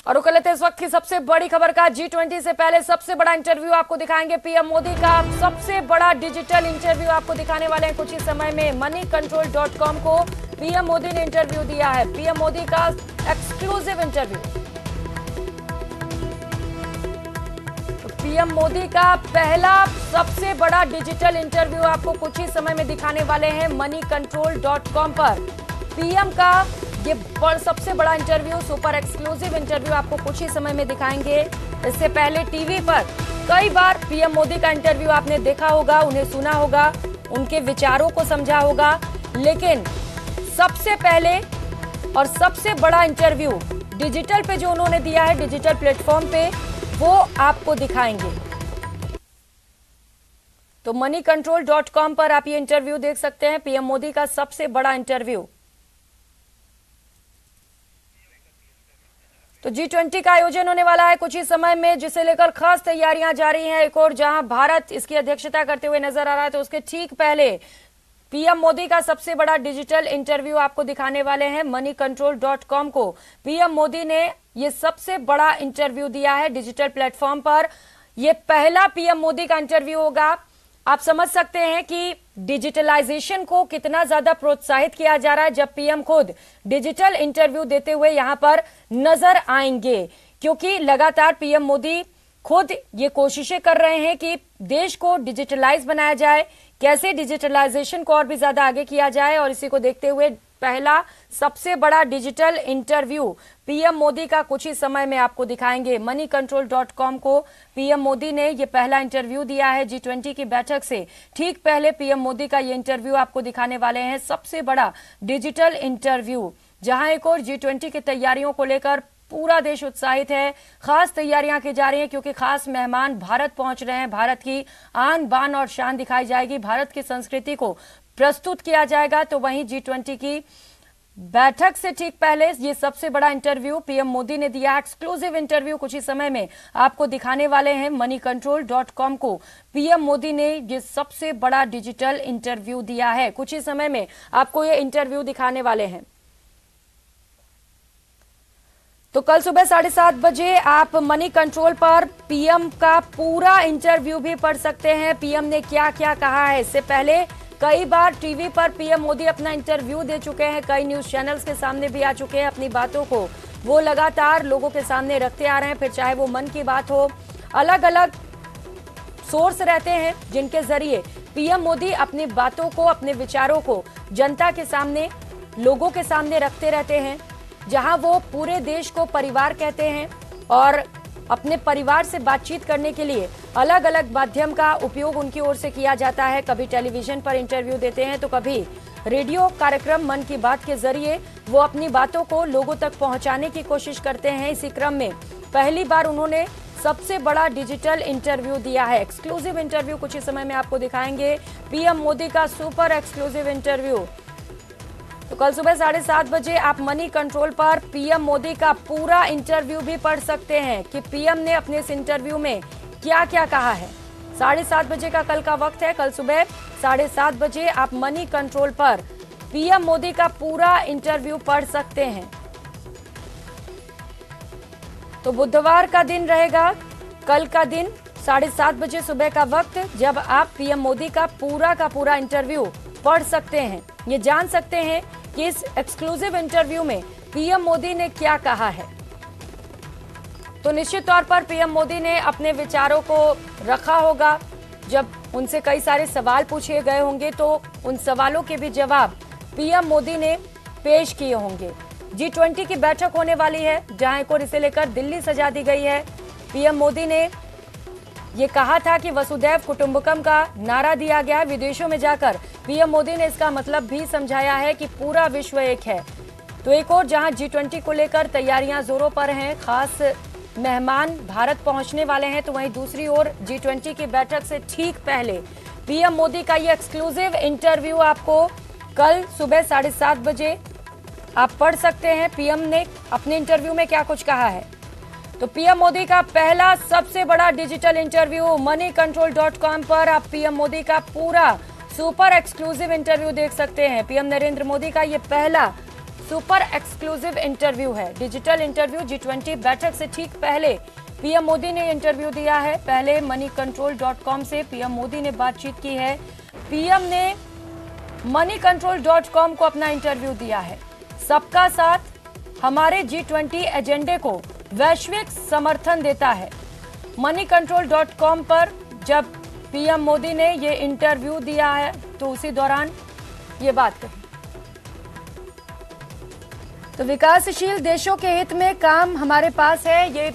और रुक लेते इस वक्त की सबसे बड़ी खबर का। G20 से पहले सबसे बड़ा इंटरव्यू आपको दिखाएंगे पीएम मोदी का। सबसे बड़ा डिजिटल इंटरव्यू आपको दिखाने वाले हैं कुछ ही समय में। moneycontrol.com को पीएम मोदी ने इंटरव्यू दिया है। पीएम मोदी का एक्सक्लूसिव इंटरव्यू। पीएम मोदी का पहला सबसे बड़ा डिजिटल इंटरव्यू आपको कुछ ही समय में दिखाने वाले हैं moneycontrol.com पर। पीएम का ये सबसे बड़ा इंटरव्यू, सुपर एक्सक्लूसिव इंटरव्यू आपको कुछ ही समय में दिखाएंगे। इससे पहले टीवी पर कई बार पीएम मोदी का इंटरव्यू आपने देखा होगा, उन्हें सुना होगा, उनके विचारों को समझा होगा, लेकिन सबसे पहले और सबसे बड़ा इंटरव्यू डिजिटल पे जो उन्होंने दिया है, डिजिटल प्लेटफॉर्म पे, वो आपको दिखाएंगे। तो moneycontrol.com पर आप ये इंटरव्यू देख सकते हैं, पीएम मोदी का सबसे बड़ा इंटरव्यू। तो G20 का आयोजन होने वाला है कुछ ही समय में, जिसे लेकर खास तैयारियां जारी हैं। एक और जहां भारत इसकी अध्यक्षता करते हुए नजर आ रहा है, तो उसके ठीक पहले पीएम मोदी का सबसे बड़ा डिजिटल इंटरव्यू आपको दिखाने वाले हैं moneycontrol.com को। पीएम मोदी ने ये सबसे बड़ा इंटरव्यू दिया है डिजिटल प्लेटफॉर्म पर। यह पहला पीएम मोदी का इंटरव्यू होगा। आप समझ सकते हैं कि डिजिटलाइजेशन को कितना ज्यादा प्रोत्साहित किया जा रहा है जब पीएम खुद डिजिटल इंटरव्यू देते हुए यहां पर नजर आएंगे, क्योंकि लगातार पीएम मोदी खुद ये कोशिशें कर रहे हैं कि देश को डिजिटलाइज बनाया जाए, कैसे डिजिटलाइजेशन को और भी ज्यादा आगे किया जाए। और इसी को देखते हुए पहला सबसे बड़ा डिजिटल इंटरव्यू पीएम मोदी का कुछ ही समय में आपको दिखाएंगे। moneycontrol.com को पीएम मोदी ने ये पहला इंटरव्यू दिया है G20 की बैठक से ठीक पहले। पीएम मोदी का ये इंटरव्यू आपको दिखाने वाले हैं, सबसे बड़ा डिजिटल इंटरव्यू, जहां एक और G20 की तैयारियों को लेकर पूरा देश उत्साहित है। खास तैयारियां की जा रही हैं क्योंकि खास मेहमान भारत पहुंच रहे हैं। भारत की आन बान और शान दिखाई जाएगी, भारत की संस्कृति को प्रस्तुत किया जाएगा। तो वहीं G20 की बैठक से ठीक पहले ये सबसे बड़ा इंटरव्यू पीएम मोदी ने दिया। एक्सक्लूसिव इंटरव्यू कुछ ही समय में आपको दिखाने वाले हैं moneycontrol.com को। पीएम मोदी ने ये सबसे बड़ा डिजिटल इंटरव्यू दिया है, कुछ ही समय में आपको ये इंटरव्यू दिखाने वाले हैं। तो कल सुबह 7:30 बजे आप मनी कंट्रोल पर पीएम का पूरा इंटरव्यू भी पढ़ सकते हैं। पीएम ने क्या क्या कहा है। इससे पहले कई बार टीवी पर पीएम मोदी अपना इंटरव्यू दे चुके हैं, कई न्यूज चैनल्स के सामने भी आ चुके हैं। अपनी बातों को वो लगातार लोगों के सामने रखते आ रहे हैं, फिर चाहे वो मन की बात हो। अलग अलग सोर्स रहते हैं जिनके जरिए पीएम मोदी अपनी बातों को, अपने विचारों को जनता के सामने, लोगों के सामने रखते रहते हैं। जहां वो पूरे देश को परिवार कहते हैं और अपने परिवार से बातचीत करने के लिए अलग अलग माध्यम का उपयोग उनकी ओर से किया जाता है। कभी टेलीविजन पर इंटरव्यू देते हैं, तो कभी रेडियो कार्यक्रम मन की बात के जरिए वो अपनी बातों को लोगों तक पहुंचाने की कोशिश करते हैं। इसी क्रम में पहली बार उन्होंने सबसे बड़ा डिजिटल इंटरव्यू दिया है। एक्सक्लूसिव इंटरव्यू कुछ ही समय में आपको दिखाएंगे, पीएम मोदी का सुपर एक्सक्लूसिव इंटरव्यू। तो कल सुबह 7:30 बजे आप मनी कंट्रोल पर पीएम मोदी का पूरा इंटरव्यू भी पढ़ सकते हैं कि पीएम ने अपने इस इंटरव्यू में क्या क्या कहा है। 7:30 बजे का कल का वक्त है। कल सुबह 7:30 बजे आप मनी कंट्रोल पर पीएम मोदी का पूरा इंटरव्यू पढ़ सकते हैं। तो बुधवार का दिन रहेगा कल का दिन, 7:30 बजे सुबह का वक्त, जब आप पीएम मोदी का पूरा इंटरव्यू पढ़ सकते हैं। ये जान सकते हैं कि इस एक्सक्लूसिव इंटरव्यू में पीएम मोदी ने क्या कहा है। तो निश्चित तौर पर पीएम मोदी ने अपने विचारों को रखा होगा। जब उनसे कई सारे सवाल पूछे गए होंगे तो उन सवालों के भी जवाब पीएम मोदी ने पेश किए होंगे। G20 की बैठक होने वाली है, जहां एक और इसे लेकर दिल्ली सजा दी गई है। पीएम मोदी ने ये कहा था कि वसुधैव कुटुंबकम का नारा दिया गया है। विदेशों में जाकर पीएम मोदी ने इसका मतलब भी समझाया है कि पूरा विश्व एक है। तो एक और जहां G20 को लेकर तैयारियां जोरों पर हैं, खास मेहमान भारत पहुंचने वाले हैं, तो वहीं दूसरी ओर G20 की बैठक से ठीक पहले पीएम मोदी का ये एक्सक्लूसिव इंटरव्यू आपको कल सुबह 7:30 बजे आप पढ़ सकते हैं। पीएम ने अपने इंटरव्यू में क्या कुछ कहा है। तो पीएम मोदी का पहला सबसे बड़ा डिजिटल इंटरव्यू moneycontrol.com पर आप पीएम मोदी का पूरा सुपर एक्सक्लूसिव इंटरव्यू देख सकते हैं। पीएम नरेंद्र मोदी का ये पहला सुपर एक्सक्लूसिव इंटरव्यू है, डिजिटल इंटरव्यू। G20 बैठक से ठीक पहले पीएम मोदी ने इंटरव्यू दिया है। पहले moneycontrol.com से पीएम मोदी ने बातचीत की है। पीएम ने moneycontrol.com को अपना इंटरव्यू दिया है। सबका साथ हमारे G20 एजेंडे को वैश्विक समर्थन देता है। moneycontrol.com पर जब पीएम मोदी ने ये इंटरव्यू दिया है तो उसी दौरान ये बात कही। तो विकासशील देशों के हित में काम हमारे पास है, ये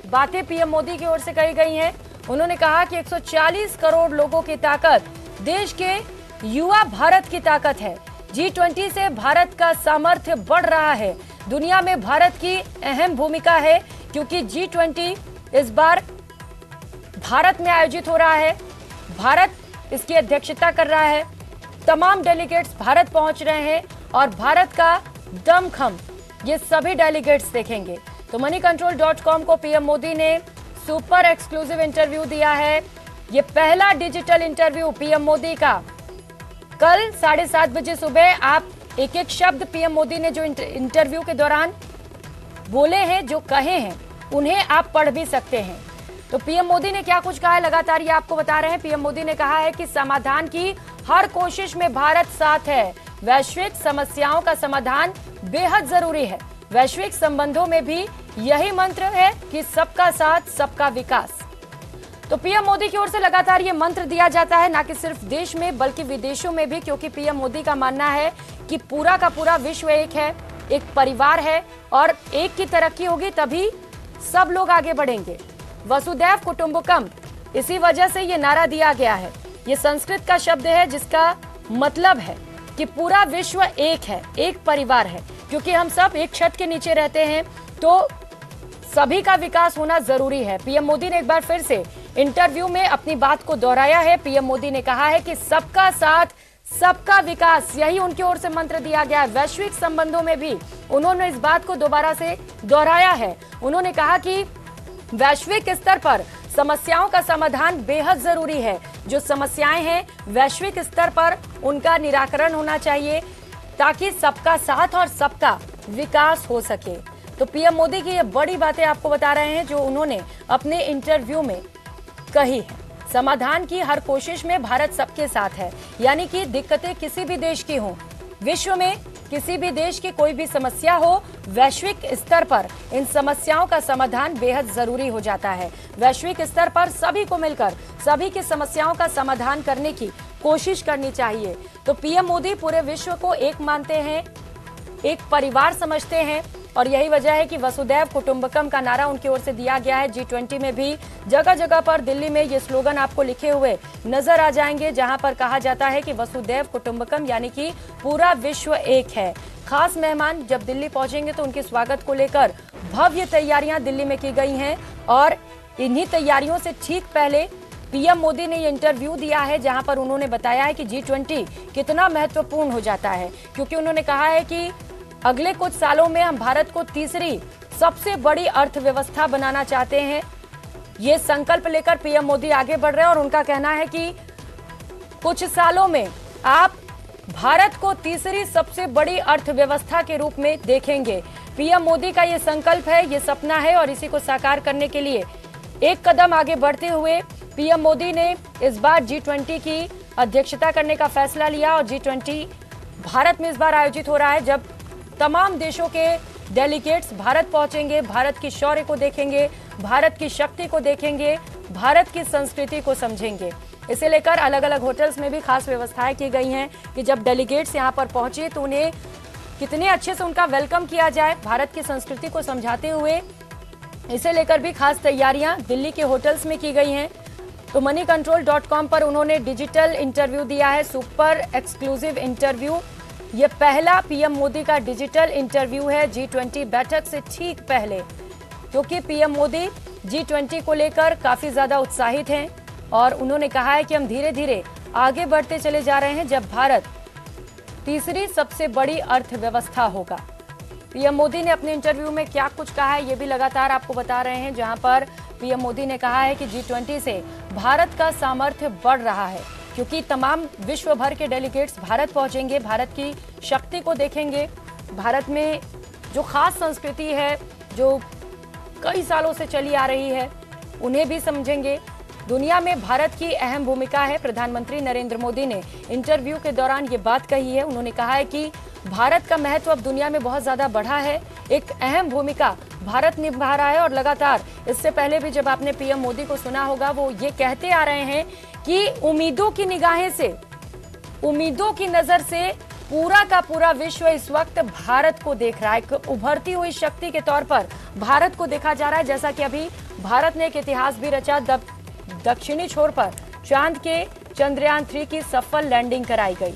बातें पीएम मोदी की ओर से कही गई हैं। उन्होंने कहा कि 140 करोड़ लोगों की ताकत देश के युवा भारत की ताकत है। G20 से भारत का सामर्थ्य बढ़ रहा है। दुनिया में भारत की अहम भूमिका है क्योंकि G20 इस बार भारत में आयोजित हो रहा है। भारत इसकी अध्यक्षता कर रहा है। तमाम डेलीगेट्स भारत पहुंच रहे हैं और भारत का दमखम ये सभी डेलीगेट्स देखेंगे। तो moneycontrol.com को पीएम मोदी ने सुपर एक्सक्लूसिव इंटरव्यू दिया है। ये पहला डिजिटल इंटरव्यू पीएम मोदी का। कल 7:30 बजे सुबह आप एक एक शब्द पीएम मोदी ने जो इंटरव्यू के दौरान बोले हैं, जो कहे हैं, उन्हें आप पढ़ भी सकते हैं। तो पीएम मोदी ने क्या कुछ कहा है लगातार ये आपको बता रहे हैं। पीएम मोदी ने कहा है कि समाधान की हर कोशिश में भारत साथ है। वैश्विक समस्याओं का समाधान बेहद जरूरी है। वैश्विक संबंधों में भी यही मंत्र है कि सबका साथ सबका विकास। तो पीएम मोदी की ओर से लगातार ये मंत्र दिया जाता है, ना कि सिर्फ देश में बल्कि विदेशों में भी, क्योंकि पीएम मोदी का मानना है कि पूरा का पूरा विश्व एक है, एक परिवार है और एक की तरक्की होगी तभी सब लोग आगे बढ़ेंगे। वसुधैव कुटुंबकम, इसी वजह से ये नारा दिया गया है। ये संस्कृत का शब्द है जिसका मतलब है कि पूरा विश्व एक है, एक परिवार है। क्योंकि हम सब एक छत के नीचे रहते हैं तो सभी का विकास होना जरूरी है। पीएम मोदी ने एक बार फिर से इंटरव्यू में अपनी बात को दोहराया है। पीएम मोदी ने कहा है कि सबका साथ सबका विकास, यही उनकी ओर से मंत्र दिया गया है। वैश्विक संबंधों में भी उन्होंने इस बात को दोबारा से दोहराया है। उन्होंने कहा कि वैश्विक स्तर पर समस्याओं का समाधान बेहद जरूरी है। जो समस्याएं हैं वैश्विक स्तर पर उनका निराकरण होना चाहिए ताकि सबका साथ और सबका विकास हो सके। तो पीएम मोदी की ये बड़ी बातें आपको बता रहे हैं जो उन्होंने अपने इंटरव्यू में कही है। समाधान की हर कोशिश में भारत सबके साथ है, यानी कि दिक्कतें किसी भी देश की हों, विश्व में किसी भी देश की कोई भी समस्या हो, वैश्विक स्तर पर इन समस्याओं का समाधान बेहद जरूरी हो जाता है। वैश्विक स्तर पर सभी को मिलकर सभी की समस्याओं का समाधान करने की कोशिश करनी चाहिए। तो पीएम मोदी पूरे विश्व को एक मानते हैं, एक परिवार समझते हैं और यही वजह है कि वसुधैव कुटुंबकम का नारा उनकी ओर से दिया गया है। G20 में भी जगह जगह पर दिल्ली में ये स्लोगन आपको लिखे हुए नजर आ जाएंगे, जहां पर कहा जाता है कि वसुधैव कुटुंबकम यानी कि पूरा विश्व एक है। खास मेहमान जब दिल्ली पहुंचेंगे तो उनके स्वागत को लेकर भव्य तैयारियां दिल्ली में की गई हैं और इन्हीं तैयारियों से ठीक पहले पीएम मोदी ने ये इंटरव्यू दिया है जहां पर उन्होंने बताया है कि G20 कितना महत्वपूर्ण हो जाता है, क्योंकि उन्होंने कहा है कि अगले कुछ सालों में हम भारत को तीसरी सबसे बड़ी अर्थव्यवस्था बनाना चाहते हैं। ये संकल्प लेकर पीएम मोदी आगे बढ़ रहे हैं और उनका कहना है कि कुछ सालों में आप भारत को तीसरी सबसे बड़ी अर्थव्यवस्था के रूप में देखेंगे। पीएम मोदी का ये संकल्प है, ये सपना है और इसी को साकार करने के लिए एक कदम आगे बढ़ते हुए पीएम मोदी ने इस बार G20 की अध्यक्षता करने का फैसला लिया और G20 भारत में इस बार आयोजित हो रहा है, जब तमाम देशों के डेलीगेट्स भारत पहुंचेंगे, भारत की शौर्य को देखेंगे, भारत की शक्ति को देखेंगे, भारत की संस्कृति को समझेंगे। इसे लेकर अलग अलग होटल्स में भी खास व्यवस्थाएं की गई हैं कि जब डेलीगेट्स यहां पर पहुंचे तो उन्हें कितने अच्छे से उनका वेलकम किया जाए, भारत की संस्कृति को समझाते हुए। इसे लेकर भी खास तैयारियां दिल्ली के होटल्स में की गई हैं। तो moneycontrol.com पर उन्होंने डिजिटल इंटरव्यू दिया है, सुपर एक्सक्लूसिव इंटरव्यू। ये पहला पीएम मोदी का डिजिटल इंटरव्यू है G20 बैठक से ठीक पहले, क्योंकि पीएम मोदी G20 को लेकर काफी ज्यादा उत्साहित हैं और उन्होंने कहा है कि हम धीरे धीरे आगे बढ़ते चले जा रहे हैं जब भारत तीसरी सबसे बड़ी अर्थव्यवस्था होगा। पीएम मोदी ने अपने इंटरव्यू में क्या कुछ कहा है ये भी लगातार आपको बता रहे हैं, जहां पर पीएम मोदी ने कहा है कि G20 से भारत का सामर्थ्य बढ़ रहा है क्योंकि तमाम विश्व भर के डेलीगेट्स भारत पहुंचेंगे, भारत की शक्ति को देखेंगे भारत में जो खास संस्कृति है, जो कई सालों से चली आ रही है, उन्हें भी समझेंगे। दुनिया में भारत की अहम भूमिका है। प्रधानमंत्री नरेंद्र मोदी ने इंटरव्यू के दौरान ये बात कही है। उन्होंने कहा है कि भारत का महत्व अब दुनिया में बहुत ज्यादा बढ़ा है, एक अहम भूमिका भारत निभा रहा है। और लगातार इससे पहले भी जब आपने पीएम मोदी को सुना होगा, वो ये कहते आ रहे हैं कि उम्मीदों की निगाहें से, उम्मीदों की नजर से पूरा का पूरा विश्व इस वक्त भारत को देख रहा है। एक उभरती हुई शक्ति के तौर पर भारत को देखा जा रहा है। जैसा कि अभी भारत ने एक इतिहास भी रचा, दक्षिणी छोर पर चांद के चंद्रयान 3 की सफल लैंडिंग कराई गई।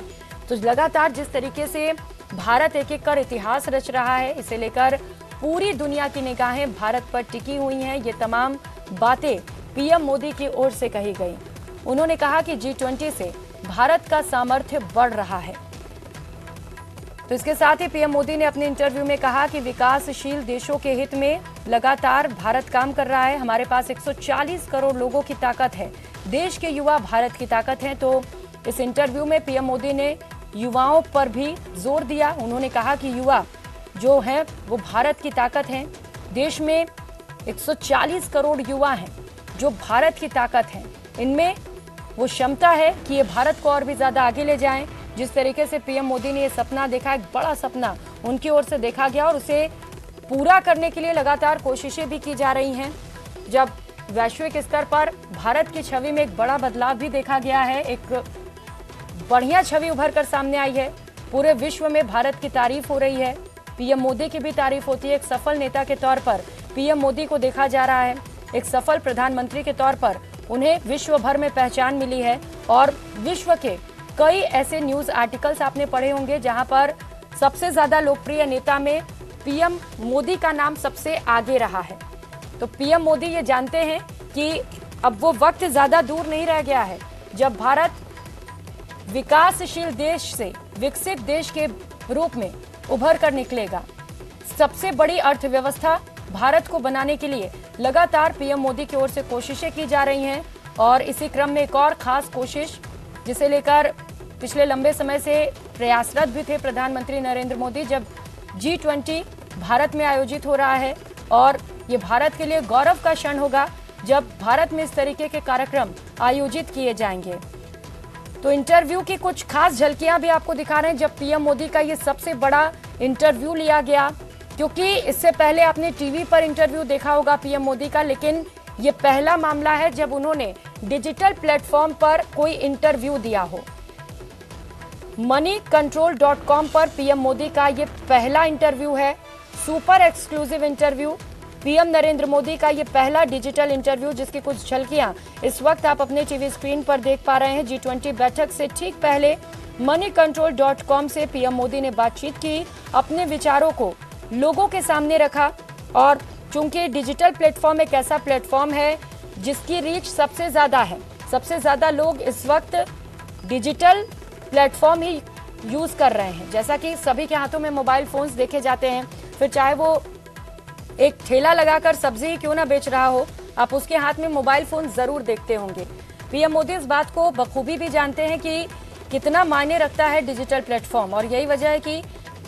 तो लगातार जिस तरीके से भारत एक एक कर इतिहास रच रहा है, इसे लेकर पूरी दुनिया की निगाहें भारत पर टिकी हुई हैं। ये तमाम बातें पीएम मोदी की ओर से कही गई। उन्होंने कहा कि G20 से भारत का सामर्थ्य बढ़ रहा है। तो इसके साथ ही पीएम मोदी ने अपने इंटरव्यू में कहा कि विकासशील देशों के हित में लगातार भारत काम कर रहा है। हमारे पास 140 करोड़ लोगों की ताकत है, देश के युवा भारत की ताकत है। तो इस इंटरव्यू में पीएम मोदी ने युवाओं पर भी जोर दिया। उन्होंने कहा कि युवा जो हैं वो भारत की ताकत हैं। देश में 140 करोड़ युवा हैं जो भारत की ताकत हैं। इनमें वो क्षमता है कि ये भारत को और भी ज्यादा आगे ले जाएं। जिस तरीके से पीएम मोदी ने ये सपना देखा, एक बड़ा सपना उनकी ओर से देखा गया और उसे पूरा करने के लिए लगातार कोशिशें भी की जा रही हैं। जब वैश्विक स्तर पर भारत की छवि में एक बड़ा बदलाव भी देखा गया है, एक बढ़िया छवि उभर कर सामने आई है। पूरे विश्व में भारत की तारीफ हो रही है, पीएम मोदी की भी तारीफ होती है। एक सफल नेता के तौर पर पीएम मोदी को देखा जा रहा है, एक सफल प्रधानमंत्री के तौर पर उन्हें विश्व भर में पहचान मिली है। और विश्व के कई ऐसे न्यूज आर्टिकल्स आपने पढ़े होंगे जहां पर सबसे ज्यादा लोकप्रिय नेता में पीएम मोदी का नाम सबसे आगे रहा है। तो पीएम मोदी ये जानते हैं कि अब वो वक्त ज्यादा दूर नहीं रह गया है जब भारत विकासशील देश से विकसित देश के रूप में उभर कर निकलेगा। सबसे बड़ी अर्थव्यवस्था भारत को बनाने के लिए लगातार पीएम मोदी की ओर से कोशिशें की जा रही हैं। और इसी क्रम में एक और खास कोशिश, जिसे लेकर पिछले लंबे समय से प्रयासरत भी थे प्रधानमंत्री नरेंद्र मोदी, जब G20 भारत में आयोजित हो रहा है। और ये भारत के लिए गौरव का क्षण होगा जब भारत में इस तरीके के कार्यक्रम आयोजित किए जाएंगे। तो इंटरव्यू की कुछ खास झलकियां भी आपको दिखा रहे हैं जब पीएम मोदी का ये सबसे बड़ा इंटरव्यू लिया गया। क्योंकि इससे पहले आपने टीवी पर इंटरव्यू देखा होगा पीएम मोदी का, लेकिन ये पहला मामला है जब उन्होंने डिजिटल प्लेटफॉर्म पर कोई इंटरव्यू दिया हो। moneycontrol.com पर पीएम मोदी का ये पहला इंटरव्यू है, super exclusive interview. PM Narendra Modi का ये पहला डिजिटल इंटरव्यू, जिसकी कुछ झलकियां इस वक्त आप अपने टीवी स्क्रीन पर देख पा रहे हैं। G20 बैठक से ठीक पहले moneycontrol.com से पीएम मोदी ने बातचीत की, अपने विचारों को लोगों के सामने रखा। और चूंकि डिजिटल प्लेटफॉर्म एक ऐसा प्लेटफॉर्म है जिसकी रीच सबसे ज्यादा है, सबसे ज्यादा लोग इस वक्त डिजिटल प्लेटफॉर्म ही यूज कर रहे हैं। जैसा कि सभी के हाथों में मोबाइल फोन्स देखे जाते हैं, फिर चाहे वो एक ठेला लगाकर सब्जी ही क्यों ना बेच रहा हो, आप उसके हाथ में मोबाइल फोन जरूर देखते होंगे। पीएम मोदी इस बात को बखूबी भी जानते हैं कि कितना मायने रखता है डिजिटल प्लेटफॉर्म। और यही वजह है कि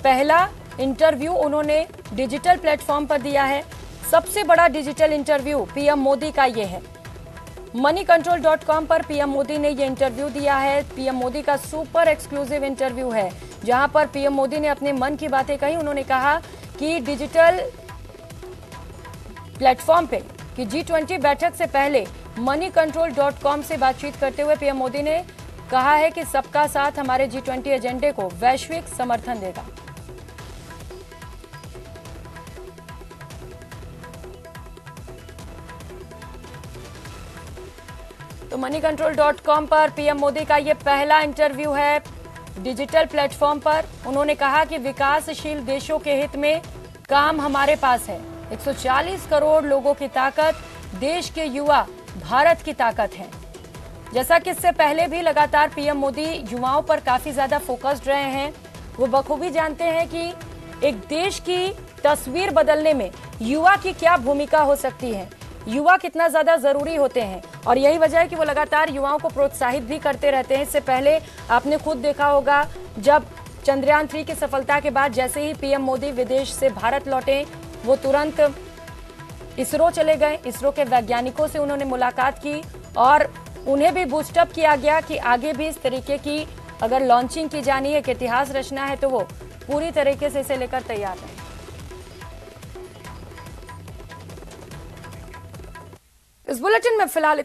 पहला इंटरव्यू उन्होंने डिजिटल प्लेटफॉर्म पर दिया है। सबसे बड़ा डिजिटल इंटरव्यू पीएम मोदी का ये है। moneycontrol.com पर पीएम मोदी ने ये इंटरव्यू दिया है। पीएम मोदी का सुपर एक्सक्लूसिव इंटरव्यू है, जहां पर पीएम मोदी ने अपने मन की बातें कही। उन्होंने कहा कि डिजिटल प्लेटफॉर्म पे कि G20 बैठक से पहले moneycontrol.com से बातचीत करते हुए पीएम मोदी ने कहा है कि सबका साथ हमारे G20 एजेंडे को वैश्विक समर्थन देगा। तो moneycontrol.com पर पीएम मोदी का ये पहला इंटरव्यू है डिजिटल प्लेटफॉर्म पर। उन्होंने कहा कि विकासशील देशों के हित में काम हमारे पास है। 140 करोड़ लोगों की ताकत, देश के युवा भारत की ताकत है। जैसा कि इससे पहले भी लगातार पीएम मोदी युवाओं पर काफी ज्यादा फोकस्ड रहे हैं। वो बखूबी जानते हैं कि एक देश की तस्वीर बदलने में युवा की क्या भूमिका हो सकती है, युवा कितना ज्यादा जरूरी होते हैं। और यही वजह है कि वो लगातार युवाओं को प्रोत्साहित भी करते रहते हैं। इससे पहले आपने खुद देखा होगा जब चंद्रयान 3 की सफलता के बाद जैसे ही पीएम मोदी विदेश से भारत लौटे, वो तुरंत इसरो चले गए। इसरो के वैज्ञानिकों से उन्होंने मुलाकात की और उन्हें भी बूस्टअप किया गया कि आगे भी इस तरीके की अगर लॉन्चिंग की जानी है, कि इतिहास रचना है, तो वो पूरी तरीके से इसे लेकर तैयार है। इस बुलेटिन में फिलहाल